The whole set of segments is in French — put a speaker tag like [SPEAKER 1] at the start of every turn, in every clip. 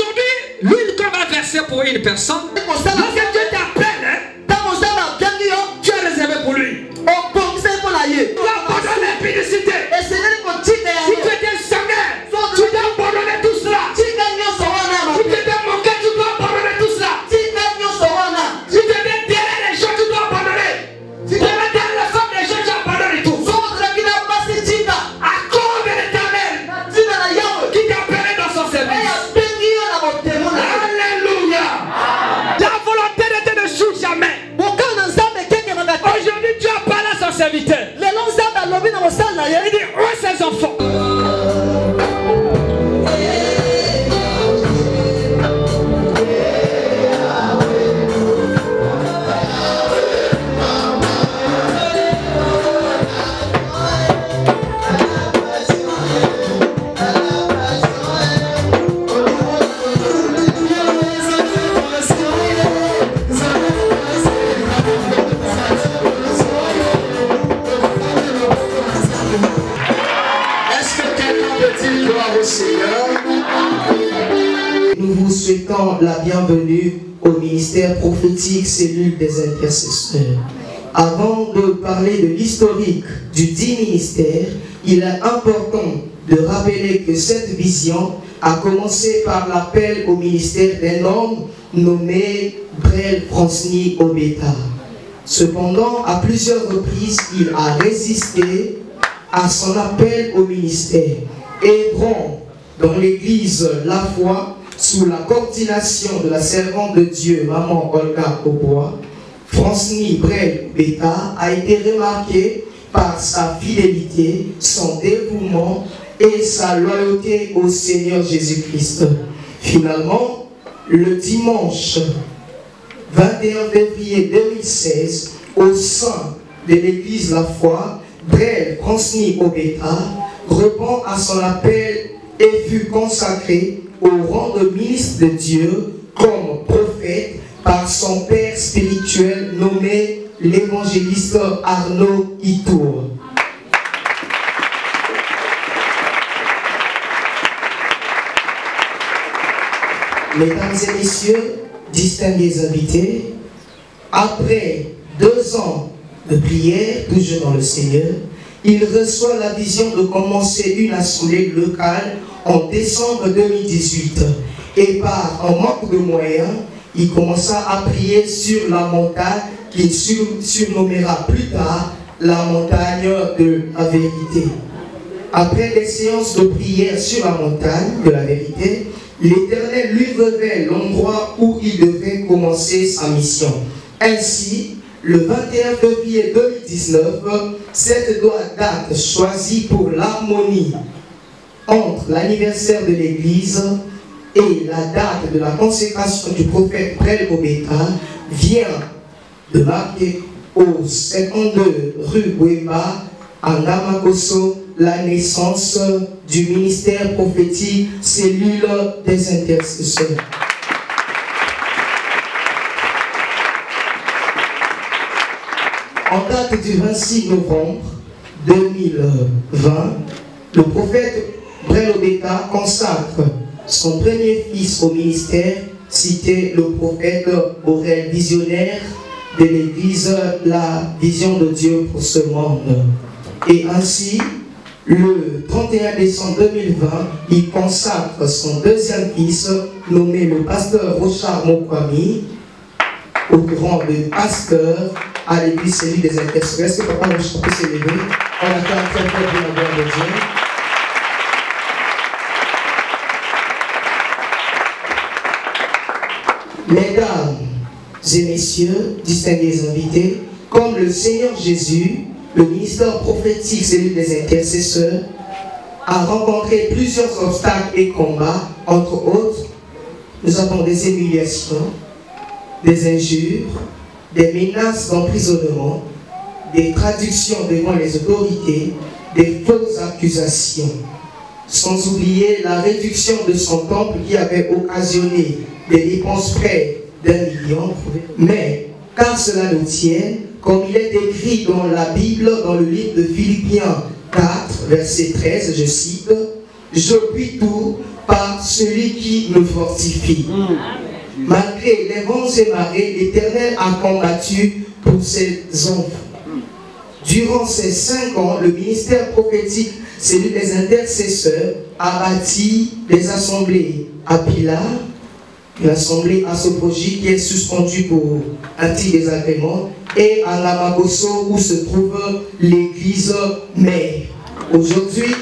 [SPEAKER 1] aujourd'hui, l'huile qu'on va verser pour une personne, lorsque Dieu t'appelle, tu as réservé pour lui. Tu dois abandonner l'impudicité. Si tu étais sanguin, tu dois abandonner tout cela. Si tu étais moqué, tu dois abandonner tout cela. Si tu étais derrière les gens, tu dois abandonner. Si tu étais derrière la femme des gens, tu abandonnes tout. À cause de l'Éternel qui t'a appelé dans son service. Alléluia. La volonté de Dieu ne joue jamais. Aujourd'hui, Dieu a parlé à son serviteur. Il dit, où est ses enfants?
[SPEAKER 2] Nous vous souhaitons la bienvenue au ministère prophétique Cellule des intercesseurs. Avant de parler de l'historique du dit ministère, il est important de rappeler que cette vision a commencé par l'appel au ministère d'un homme nommé Brel Francny Obeta. Cependant, à plusieurs reprises, il a résisté à son appel au ministère. Œuvrant dans l'église La Foi, sous la coordination de la servante de Dieu, Maman Olga Aubois, Francny Brel Obeta a été remarqué par sa fidélité, son dévouement et sa loyauté au Seigneur Jésus-Christ. Finalement, le dimanche 21 février 2016, au sein de l'église La Foi, Brel Francny Obeta répond à son appel et fut consacré au rang de ministre de Dieu comme prophète par son père spirituel nommé l'évangéliste Arnaud Itour. Mesdames et messieurs, distingués invités, après 2 ans de prière, toujours dans le Seigneur, il reçoit la vision de commencer une assemblée locale en décembre 2018. Et par un manque de moyens, il commença à prier sur la montagne qu'il surnommera plus tard la montagne de la vérité. Après des séances de prière sur la montagne de la vérité, l'Éternel lui révèle l'endroit où il devait commencer sa mission. Ainsi, le 21 février 2019, cette date choisie pour l'harmonie entre l'anniversaire de l'Église et la date de la consécration du prophète Brel Obeta vient de marquer au 52 rue Wemba, à Namakoso, la naissance du ministère prophétique Cellule des intercesseurs. En date du 26 novembre 2020, le prophète Brel Obeta consacre son premier fils au ministère, cité le prophète Aurel, visionnaire de l'église, la vision de Dieu pour ce monde. Et ainsi, le 31 décembre 2020, il consacre son deuxième fils, nommé le pasteur Rochard Mokwami, au rang de pasteur à l'église Cellule des intercesseurs. Est-ce que papa Rochard peut s'élever? On attend très fort pour la gloire de Dieu. Mesdames et messieurs, distingués invités, comme le Seigneur Jésus, le ministère prophétique Cellule des intercesseurs a rencontré plusieurs obstacles et combats. Entre autres, nous avons des humiliations, des injures, des menaces d'emprisonnement, des traductions devant les autorités, des fausses accusations. Sans oublier la réduction de son temple qui avait occasionné des dépenses près d'1 million. Mais, car cela nous tienne, comme il est écrit dans la Bible, dans le livre de Philippiens 4, verset 13, je cite, « Je puis tout par celui qui nous fortifie. Malgré les vents et marées, l'Éternel a combattu pour ses enfants. Durant ces 5 ans, le ministère prophétique, celui des intercesseurs, a bâti des assemblées à Pilar, l'assemblée à Soprogie qui est suspendue pour un petit désagrément, et à Lamagoso où se trouve l'église mère. Aujourd'hui,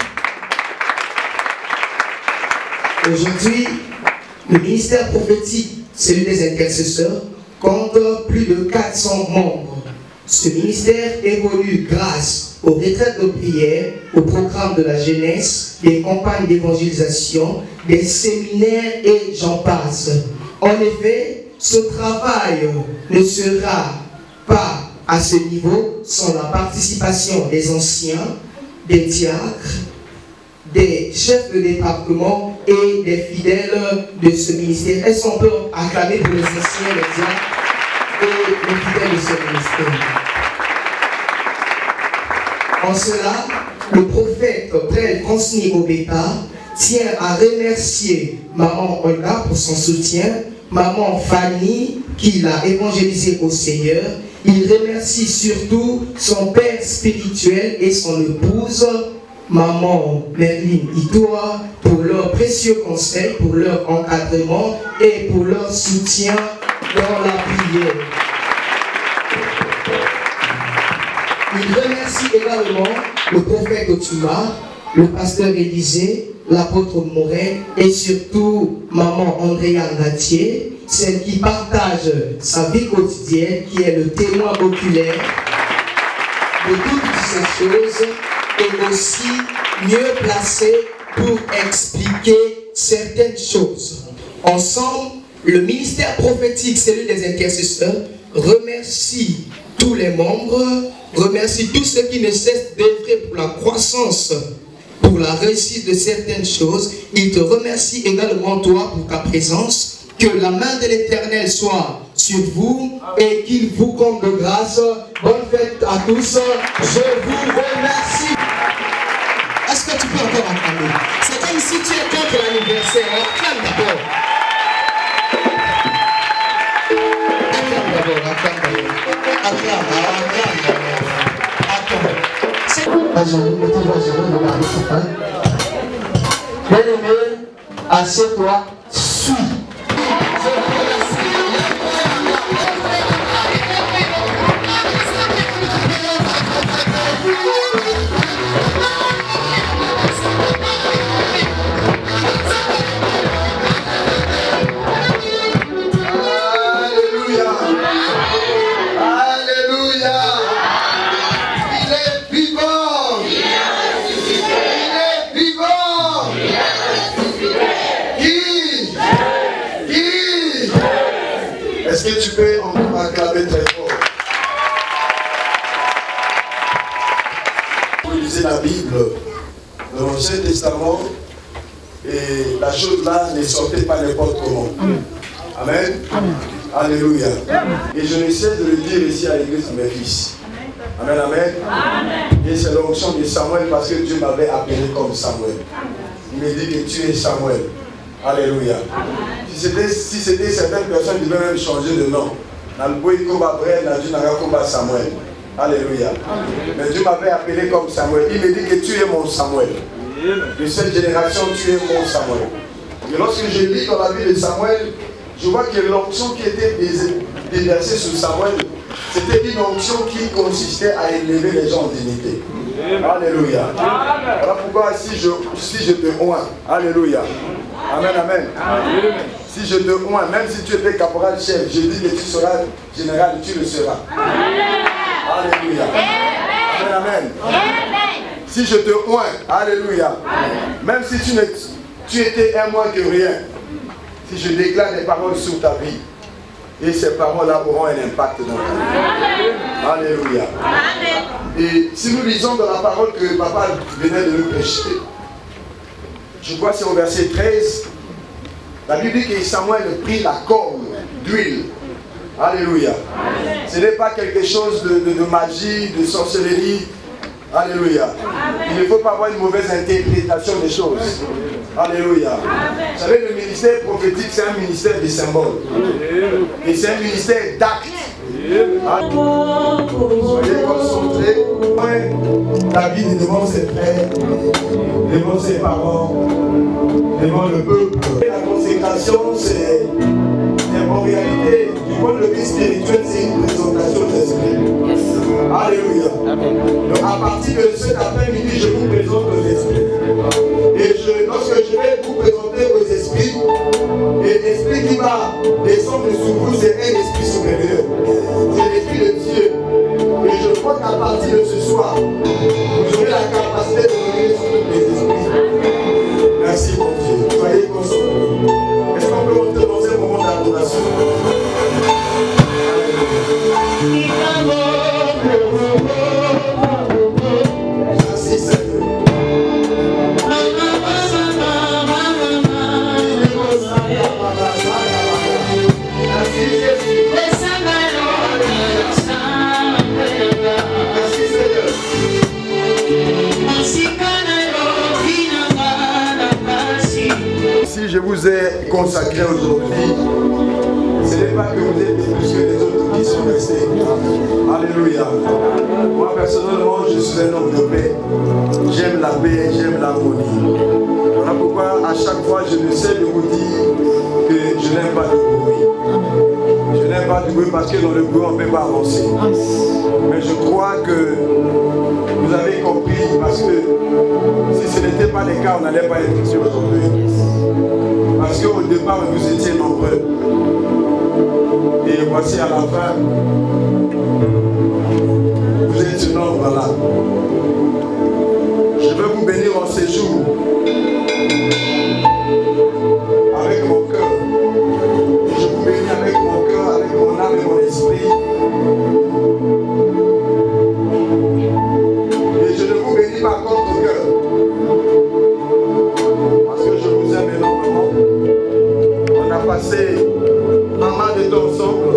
[SPEAKER 2] le ministère prophétique, celui des intercesseurs, compte plus de 400 membres. Ce ministère évolue grâce aux retraites de prière, au programme de la jeunesse, des campagnes d'évangélisation, des séminaires et j'en passe. En effet, ce travail ne sera pas à ce niveau sans la participation des anciens, des diacres, des chefs de département et des fidèles de ce ministère. Est-ce qu'on peut acclamer pour les anciens, les diacres et les fidèles de ce ministère? En cela, le prophète Prêtre Transmis Obépa tient à remercier Maman Olga pour son soutien, Maman Fanny qui l'a évangélisé au Seigneur. Il remercie surtout son père spirituel et son épouse, Maman Merline Itoa, pour leurs précieux conseils, pour leur encadrement et pour leur soutien dans la prière. Il remercie également le prophète Otuma, le pasteur Élisée, l'apôtre Moret et surtout Maman Andrea Ngatier, celle qui partage sa vie quotidienne, qui est le témoin oculaire de toutes ces choses et aussi mieux placée pour expliquer certaines choses. Ensemble, le ministère prophétique, celui des intercesseurs, remercie tous les membres, remercie tous ceux qui ne cessent d'œuvrer pour la croissance, pour la réussite de certaines choses. Il te remercie également toi pour ta présence. Que la main de l'Éternel soit sur vous et qu'il vous comble de grâce. Bonne fête à tous. Je vous remercie. Est-ce que tu peux encore acclamer? C'est comme si tu es contre l'anniversaire. Acclame d'abord. Bien-aimé, assieds-toi, suis.
[SPEAKER 3] Est-ce que tu peux encore acclamer très fort? Vous lisez la Bible dans l'Ancien Testament et la chose là ne sortait pas n'importe comment. Amen. Amen. Alléluia. Et je essaie de le dire ici à l'église de mes fils. Amen, amen. Amen. Et c'est l'onction de Samuel parce que Dieu m'avait appelé comme Samuel. Il me dit que tu es Samuel. Alléluia. Si c'était certaines personnes qui devaient même changer de nom. Samuel. Alléluia. Mais Dieu m'avait appelé comme Samuel. Il me dit que tu es mon Samuel. De cette génération, tu es mon Samuel. Et lorsque je lis dans la vie de Samuel, je vois que l'onction qui était déversée sur Samuel, c'était une onction qui consistait à élever les gens en dignité. Alléluia. Voilà pourquoi si je te oins, alléluia. Amen, amen. Si je te oins, même si tu étais caporal chef, je dis que tu seras général, tu le seras. Alléluia. Amen, amen. Si je te oins, alléluia. Même si tu étais un moins que rien, si je déclare des paroles sur ta vie, et ces paroles-là auront un impact dans ta vie. Alléluia. Et si nous lisons dans la parole que papa venait de nous prêcher, je crois que c'est au verset 13, la Bible dit que Samuel prit la corne d'huile. Alléluia. Ce n'est pas quelque chose de magie, de sorcellerie. Alléluia. Il ne faut pas avoir une mauvaise interprétation des choses. Alléluia. Vous savez, le ministère prophétique, c'est un ministère de symboles. Et c'est un ministère d'actes. Soyez concentrés. David devant ses frères, devant ses parents, devant le peuple. La consécration, c'est en réalité, du point de vue spirituel, c'est une présentation de l'esprit. Alléluia. Donc à partir de cet après-midi, je vous présente vos esprits. Et lorsque je vais vous présenter vos esprits, et l'esprit qui va descendre sur vous, c'est un esprit supérieur. C'est l'esprit de Dieu. Et je crois qu'à partir de ce soir, vous aurez la capacité de revenir sur tous les esprits. Merci mon Dieu. Soyez concentrés. Est-ce qu'on peut monter dans un moment d'adoration? Merci Seigneur. Si je vous ai consacré aujourd'hui, ce n'est pas que vous êtes plus que les autres qui sont restés. Alléluia. Moi personnellement, je suis un homme de paix. J'aime la paix, j'aime l'harmonie. Voilà pourquoi à chaque fois je ne sais de vous dire que je n'aime pas le bruit. Je n'aime pas du bruit parce que dans le bruit on ne peut pas avancer. Mais je crois que vous avez compris parce que si ce n'était pas le cas, on n'allait pas être ici aujourd'hui. Parce qu'au départ, vous étiez nombreux. Et voici à la fin, vous êtes un nombre là. Je veux vous bénir en ces jours avec mon cœur. Et je vous bénis avec mon cœur, avec mon âme et mon esprit. Et je ne vous bénis pas contre cœur. Parce que je vous aime énormément. On a passé pas mal de temps ensemble.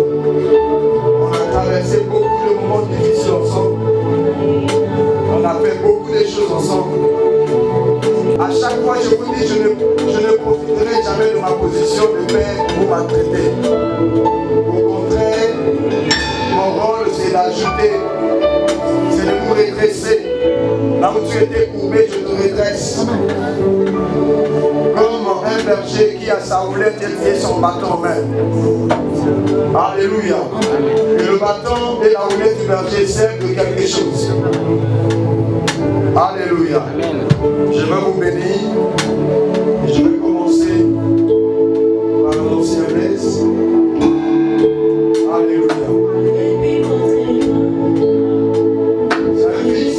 [SPEAKER 3] On a traversé beaucoup de moments difficiles ensemble. On a fait beaucoup de choses ensemble. À chaque fois, je vous dis, je ne profiterai jamais de ma position de père pour maltraiter. Au contraire, mon rôle, c'est d'ajouter, c'est de vous redresser. Là où tu étais courbé, je te redresse. Comme un berger qui a sa houlette et son bâton en main. Alléluia. Et le bâton et la houlette du berger servent de quelque chose. Alléluia. Je vais vous bénir. Et je vais commencer par l'annoncer un laisse. Alléluia. C'est un fils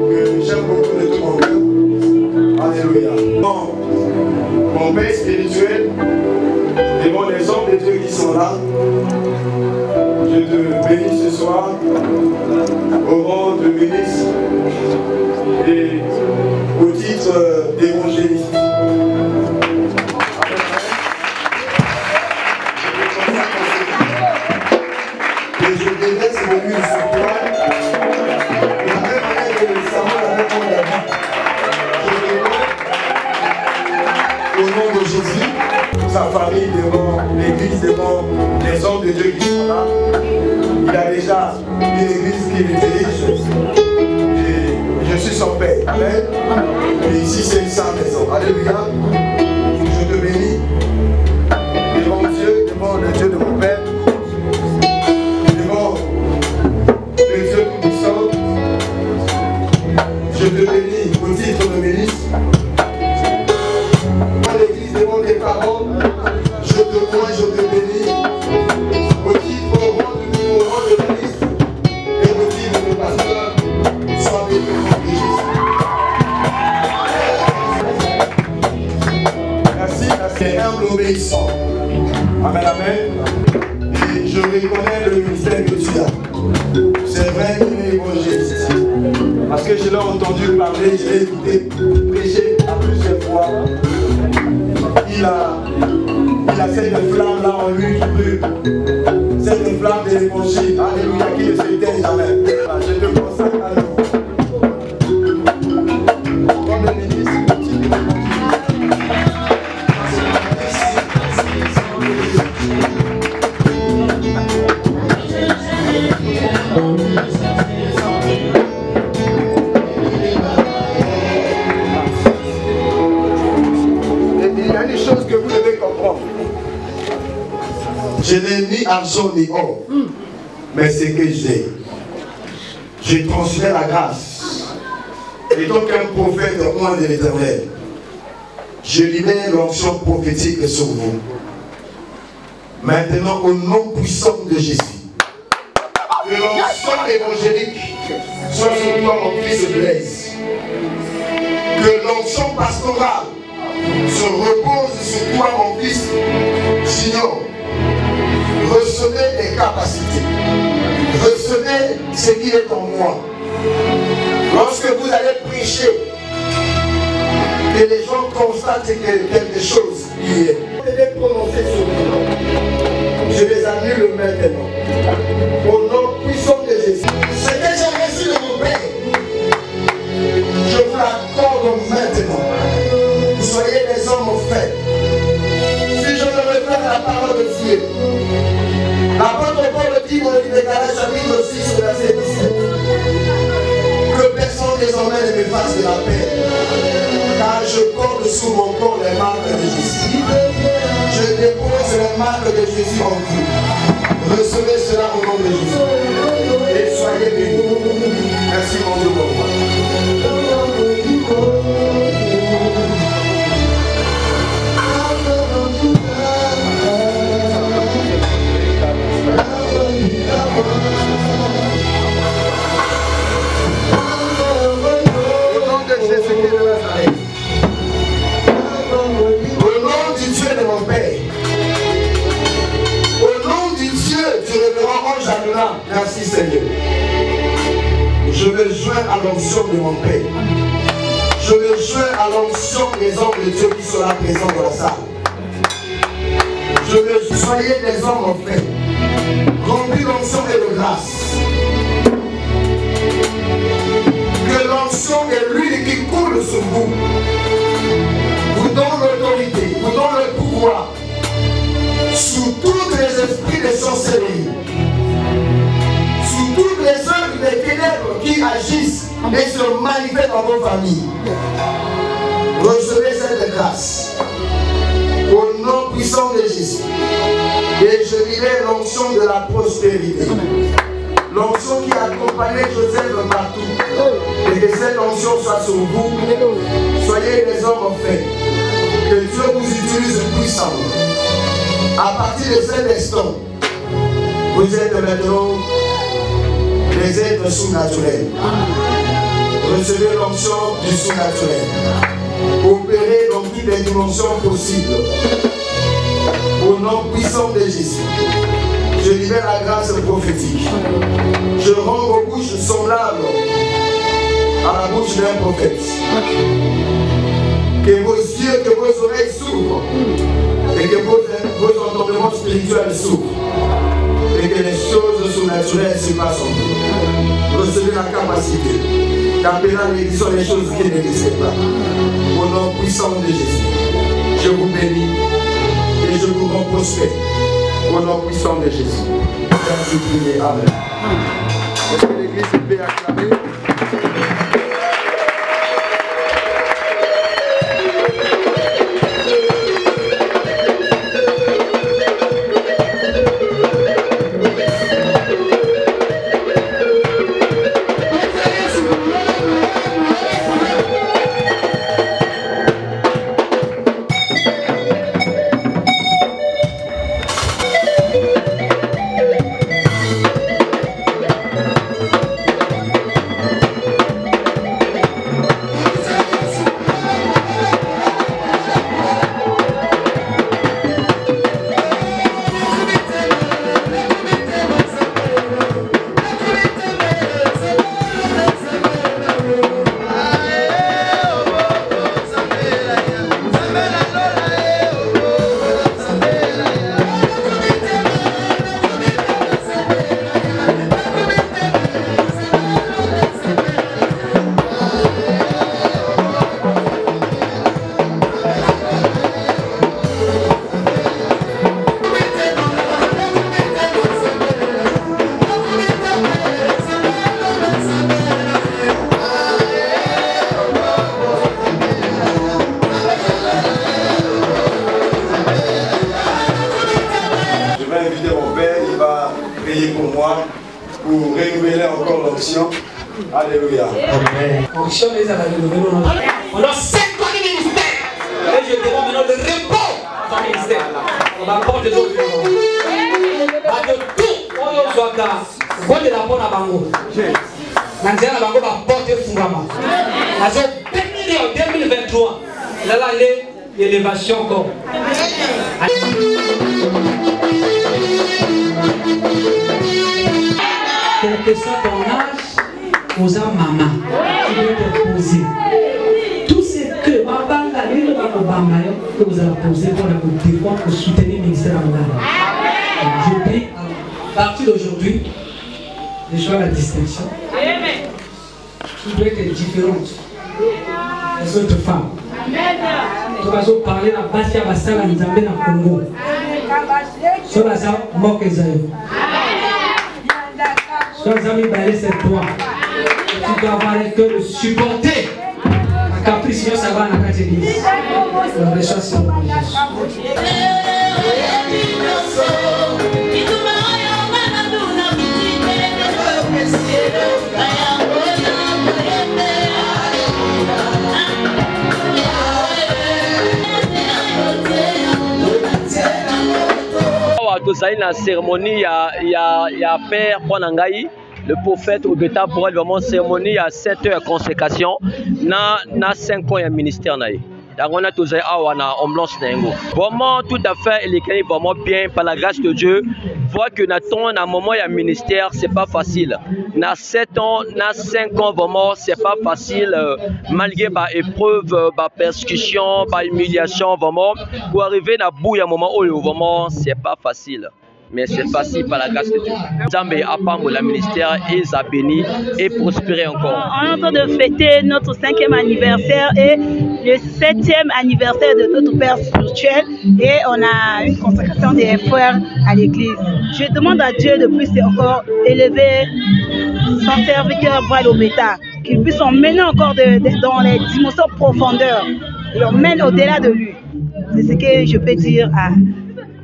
[SPEAKER 3] que j'aime beaucoup de tout mon cœur. Alléluia. Mon Père spirituel, devant les hommes de Dieu qui sont là, je te bénis ce soir au rang de ministre et au titre d'évangéliste. Et je déverse mon huile sur toi, de la même manière que le Samuel avait pour David. Au nom de Jésus, sa famille devant l'église, devant les hommes de Dieu qui sont là. Il a déjà une église qui le dirige. Et je suis son père. Amen. Et ici c'est une sainte maison. Alléluia. Je te bénis devant Dieu, devant le Dieu de mon père, devant le Dieu tout-puissant. Je te bénis au titre de ministre. L'église devant tes parents, je te crois, je te bénis au titre au rang de ministre et au titre de pasteur, sois béni au nom de Jésus. Merci, c'est humble obéissant. Amen, amen. Et je reconnais le ministère que tu as. C'est vrai qu'il est évangéliste. Parce que je l'ai entendu parler, je l'ai écouté prêcher à plusieurs fois. Il a cette flamme-là en lui qui brûle. Cette flamme de l'évangile. Alléluia, qui ne s'éteint jamais. Je te consacre à nous. Comme le ministre, Je n'ai ni argent ni or, mais ce que j'ai, je transmets la grâce. Et donc un prophète au moins de l'Éternel, je libère l'onction prophétique sur vous. Maintenant, au nom puissant de Jésus, que l'onction évangélique soit sur toi, mon fils Blaise. Que l'onction pastorale se repose sur toi, mon fils Junior. Recevez les capacités. Recevez ce qui est en moi. Lorsque vous allez prêcher, que les gens constatent que quelque chose y est. Je vais prononcer sur le nom. Je les annule maintenant. Au nom puissant de Jésus. Ce que j'ai reçu de mon Père, je vous l'accorde maintenant. Vous soyez des hommes faits. Si je me réfère à la parole de Dieu, l'apôtre Paul dit dans le Galates chapitre 6, verset 17, que personne désormais ne me fasse de la paix, car je porte sous mon corps les marques de Jésus. Je dépose les marques de Jésus en vous. Recevez cela au nom de Jésus. Et soyez bénis. Merci mon Dieu pour moi. Au nom de Jésus de Nazareth. Au nom du Dieu de mon Père. Au nom du Dieu du révérend ange Adonai. Merci Seigneur. Je me joins à l'onction de mon Père. Je me joins à l'onction des hommes de Dieu qui sont là présents dans la salle. Je me soyez des hommes en fait. Remplis l'onction et de grâce. Que l'onction et l'huile qui coule sur vous vous donne l'autorité, vous donne le pouvoir sous tous les esprits de sorcellerie, sous toutes les œuvres des ténèbres qui agissent et se manifestent dans vos familles. Recevez cette grâce au nom puissant de Jésus. Et je libère l'onction de la prospérité. L'onction qui accompagnait Joseph partout. Et que cette onction soit sur vous. Soyez des hommes en fait. Que Dieu vous utilise puissamment. À partir de cet instant, vous êtes maintenant des êtres sous-naturels. Recevez l'onction du sous-naturel. Opérez dans toutes les dimensions possibles. Au nom puissant de Jésus, je libère la grâce prophétique. Je rends vos bouches semblables à la bouche d'un prophète. Que vos yeux, que vos oreilles s'ouvrent et que vos entendements spirituels s'ouvrent et que les choses surnaturelles se passent en vous. Recevez la capacité d'appeler à l'église les choses qui n'existaient pas. Au nom puissant de Jésus, je vous bénis. Et je vous rends prospère au nom puissant de Jésus. Merci, priez. Amen. Est-ce que l'église peut acclamer? vais inviter mon père, il va prier pour moi, pour renouveler encore l'onction. Alléluia.
[SPEAKER 1] Amen. Onction les a renouvelé. On a 5 ans de ministère. Et je demande maintenant le repos dans ton ministère. On va porter nos vies. Parce que tout, on y soit là. On va de la bonne à Bango. Nanzéa Bango va porter Fungama. Parce que en 2023, il a l'élévation encore. Quel que soit ton âge, aux maman, tu dois te poser. Tout ce que vous allez poser pour le devoir pour soutenir le ministère en Ghana. Je prie à partir d'aujourd'hui de choisir la distinction. Tu dois être différente des autres femmes. Tu vas parler de la base à Bassala Nzambe dans le Congo. Sur la salle, moque Esaïe. Sur les amis, c'est toi. Tu dois avoir un cœur de supporter. La caprice, sinon ça va dans la catégorie. Le recherche sur le
[SPEAKER 4] la cérémonie, il y a Père Kwanangaï, le prophète Obeta pour elle vraiment cérémonie à 7 heures de consécration na 5 ans de ministère. On a tous vraiment tout à fait électrique, vraiment bien par la grâce de Dieu. Voir que dans un moment il y a un ministère, c'est pas facile. Dans 7 ans, dans 5 ans, vraiment c'est pas facile. Malgré les épreuves, les persécutions, les humiliations, vraiment pour arriver à bout, il y a un moment où vraiment c'est pas facile. Mais c'est facile par la grâce de Dieu. Zambé Apambo, la ministère, est à béni et prospérer encore.
[SPEAKER 5] On est en train de fêter notre 5e anniversaire et le 7e anniversaire de notre Père spirituel. Et on a une consécration des frères à l'église. Je demande à Dieu de plus encore élever son serviteur Brad Obeta, qu'il puisse emmener encore dans les dimensions profondeurs et l'emmène au-delà de lui. C'est ce que je peux dire à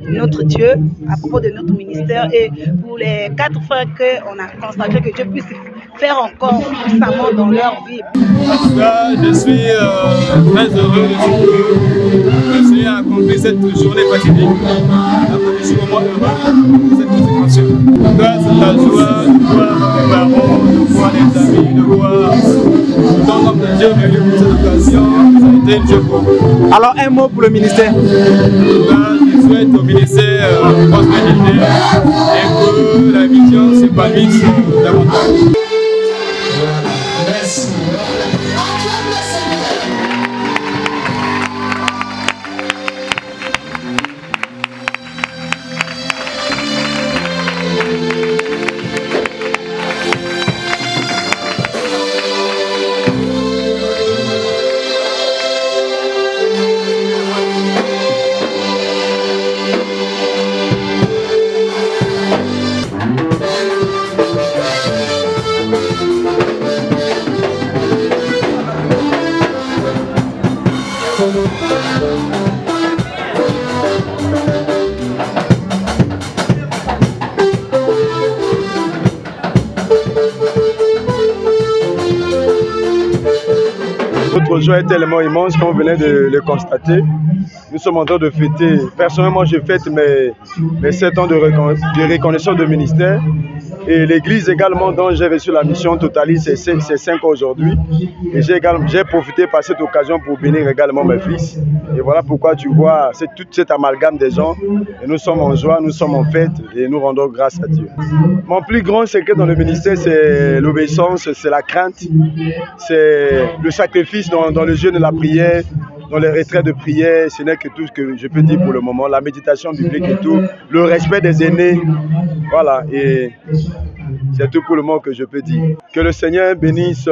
[SPEAKER 5] notre Dieu à propos de notre ministère et pour les 4 frères qu'on a consacrés, que Dieu puisse faire encore puissamment dans leur vie.
[SPEAKER 6] Je suis très heureux de ce que j'ai accompli cette journée fatidique. Je suis vraiment heureux de cette consécration. C'est la joie de voir mes parents, de voir les amis, de voir tant d'hommes de Dieu venus pour cette occasion. Ça a été une joie pour vous.
[SPEAKER 7] Alors un mot pour le ministère.
[SPEAKER 6] Je souhaite au ministère prospérité et que la vision s'épanouisse davantage.
[SPEAKER 3] Merci. Notre joie est tellement immense qu'on venait de le constater. Nous sommes en train de fêter. Personnellement, je fête mes 7 ans de reconnaissance de ministère. Et l'église également dont j'ai reçu la mission totalise ces 5 ans aujourd'hui. Et j'ai profité par cette occasion pour bénir également mes fils. Et voilà pourquoi tu vois toute cette amalgame des gens. Et nous sommes en joie, nous sommes en fête et nous rendons grâce à Dieu. Mon plus grand secret dans le ministère, c'est l'obéissance, c'est la crainte, c'est le sacrifice dans le jeûne et la prière, dans les retraits de prière. Ce n'est que tout ce que je peux dire pour le moment. La méditation biblique et tout, le respect des aînés. Voilà, et c'est tout pour le moment que je peux dire. Que le Seigneur bénisse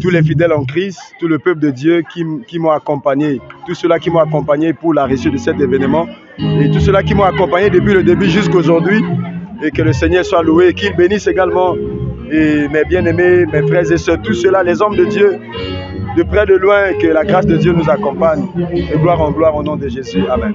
[SPEAKER 3] tous les fidèles en Christ, tout le peuple de Dieu qui m'ont accompagné, tous ceux-là qui m'ont accompagné pour la réussite de cet événement, et tous ceux-là qui m'ont accompagné depuis le début jusqu'à aujourd'hui, et que le Seigneur soit loué, et qu'il bénisse également et mes bien-aimés, mes frères et sœurs, tous ceux-là, les hommes de Dieu, de près de loin, que la grâce de Dieu nous accompagne, de gloire en gloire au nom de Jésus. Amen.